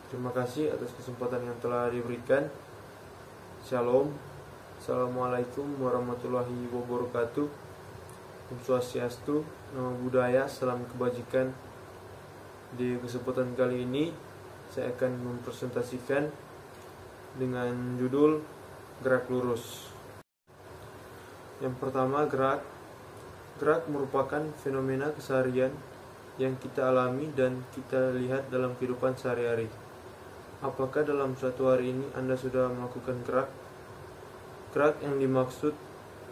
Terima kasih atas kesempatan yang telah diberikan. Shalom. Assalamualaikum warahmatullahi wabarakatuh. Om Swastiastu, Namo Buddhaya, salam kebajikan. Di kesempatan kali ini saya akan mempresentasikan dengan judul gerak lurus. Yang pertama, gerak. Gerak merupakan fenomena keseharian yang kita alami dan kita lihat dalam kehidupan sehari-hari. Apakah dalam suatu hari ini Anda sudah melakukan gerak? Gerak yang dimaksud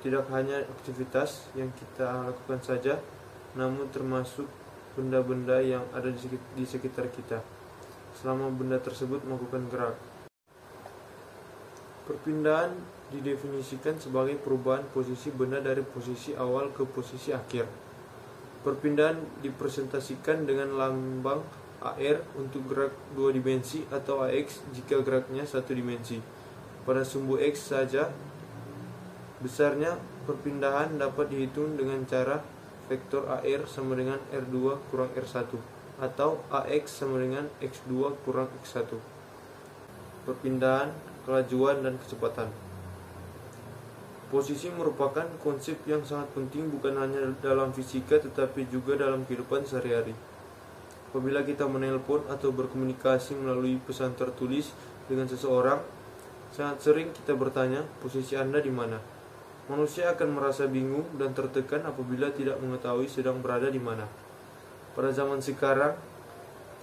tidak hanya aktivitas yang kita lakukan saja, namun termasuk benda-benda yang ada di sekitar kita selama benda tersebut melakukan gerak. Perpindahan didefinisikan sebagai perubahan posisi benda dari posisi awal ke posisi akhir. Perpindahan dipresentasikan dengan lambang AR untuk gerak 2 dimensi atau AX jika geraknya 1 dimensi. Pada sumbu X saja, besarnya perpindahan dapat dihitung dengan cara vektor AR sama dengan R2 kurang R1 atau AX sama dengan X2 kurang X1. Perpindahan, kelajuan, dan kecepatan. Posisi merupakan konsep yang sangat penting bukan hanya dalam fisika tetapi juga dalam kehidupan sehari-hari. Apabila kita menelpon atau berkomunikasi melalui pesan tertulis dengan seseorang, sangat sering kita bertanya, posisi Anda di mana? Manusia akan merasa bingung dan tertekan apabila tidak mengetahui sedang berada di mana. Pada zaman sekarang,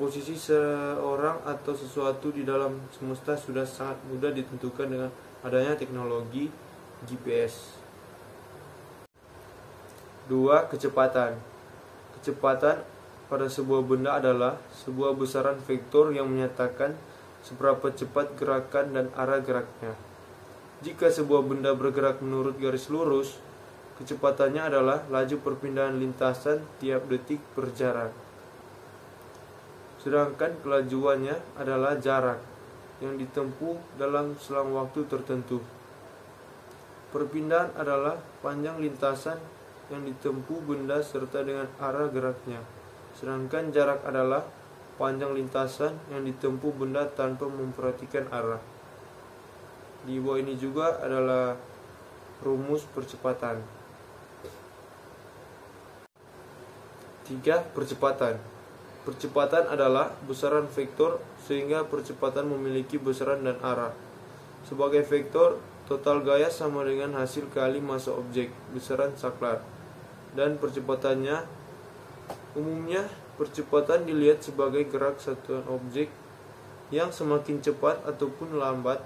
posisi seorang atau sesuatu di dalam semesta sudah sangat mudah ditentukan dengan adanya teknologi GPS. 2. Kecepatan. Kecepatan pada sebuah benda adalah sebuah besaran vektor yang menyatakan seberapa cepat gerakan dan arah geraknya. Jika sebuah benda bergerak menurut garis lurus, kecepatannya adalah laju perpindahan lintasan tiap detik per jarak. Sedangkan kelajuannya adalah jarak yang ditempuh dalam selang waktu tertentu. Perpindahan adalah panjang lintasan yang ditempuh benda serta dengan arah geraknya. Sedangkan jarak adalah panjang lintasan yang ditempuh benda tanpa memperhatikan arah. Di bawah ini juga adalah rumus percepatan. 3. Percepatan. Percepatan adalah besaran vektor sehingga percepatan memiliki besaran dan arah. Sebagai vektor, total gaya sama dengan hasil kali massa objek, besaran saklar, dan percepatannya. Umumnya, percepatan dilihat sebagai gerak satuan objek yang semakin cepat ataupun lambat.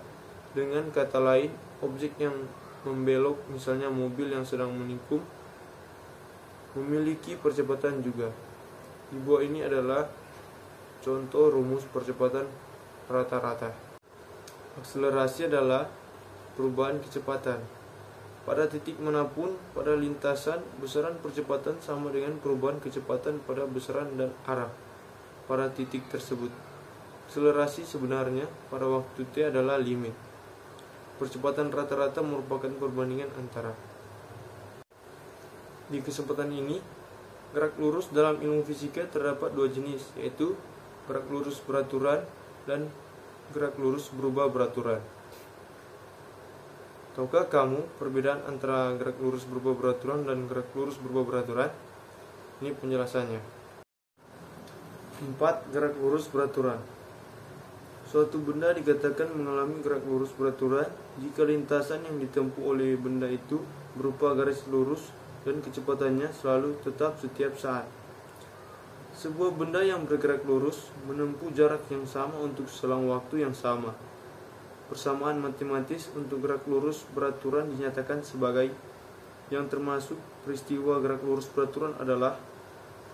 Dengan kata lain, objek yang membelok, misalnya mobil yang sedang menikung, memiliki percepatan juga. Di bawah ini adalah contoh rumus percepatan rata-rata. Akselerasi adalah perubahan kecepatan. Pada titik manapun pada lintasan, besaran percepatan sama dengan perubahan kecepatan pada besaran dan arah pada titik tersebut. Akselerasi sebenarnya pada waktu T adalah limit. Percepatan rata-rata merupakan perbandingan antara. Di kesempatan ini, gerak lurus dalam ilmu fisika terdapat 2 jenis, yaitu gerak lurus beraturan dan gerak lurus berubah beraturan. Tahukah kamu perbedaan antara gerak lurus berubah beraturan dan gerak lurus berubah beraturan? Ini penjelasannya. 4. Gerak lurus beraturan. Suatu benda dikatakan mengalami gerak lurus beraturan jika lintasan yang ditempuh oleh benda itu berupa garis lurus dan kecepatannya selalu tetap setiap saat. Sebuah benda yang bergerak lurus menempuh jarak yang sama untuk selang waktu yang sama. Persamaan matematis untuk gerak lurus beraturan dinyatakan sebagai yang termasuk peristiwa gerak lurus beraturan adalah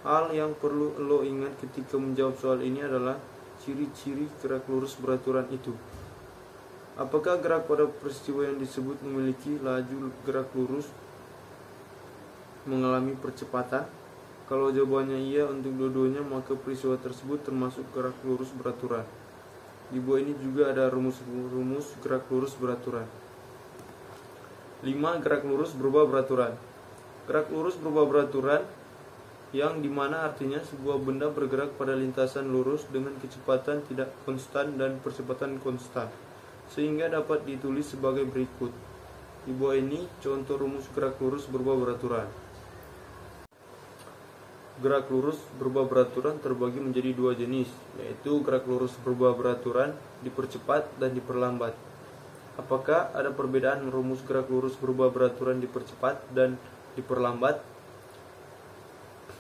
hal yang perlu lo ingat ketika menjawab soal ini adalah ciri-ciri gerak lurus beraturan itu. Apakah gerak pada peristiwa yang disebut memiliki laju gerak lurus mengalami percepatan? Kalau jawabannya iya untuk dua-duanya, maka peristiwa tersebut termasuk gerak lurus beraturan. Di bawah ini juga ada rumus gerak lurus beraturan. 5. Gerak lurus berubah beraturan. Gerak lurus berubah beraturan yang dimana artinya sebuah benda bergerak pada lintasan lurus dengan kecepatan tidak konstan dan percepatan konstan, sehingga dapat ditulis sebagai berikut. Di bawah ini contoh rumus gerak lurus berubah beraturan. Gerak lurus berubah beraturan terbagi menjadi dua jenis, yaitu gerak lurus berubah beraturan dipercepat dan diperlambat. Apakah ada perbedaan rumus gerak lurus berubah beraturan dipercepat dan diperlambat?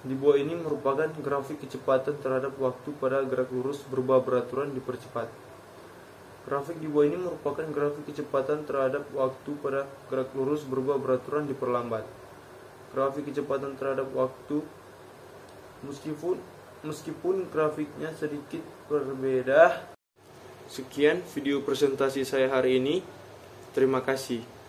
Di bawah ini merupakan grafik kecepatan terhadap waktu pada gerak lurus berubah beraturan dipercepat. Grafik di bawah ini merupakan grafik kecepatan terhadap waktu pada gerak lurus berubah beraturan diperlambat. Grafik kecepatan terhadap waktu meskipun grafiknya sedikit berbeda. Sekian video presentasi saya hari ini. Terima kasih.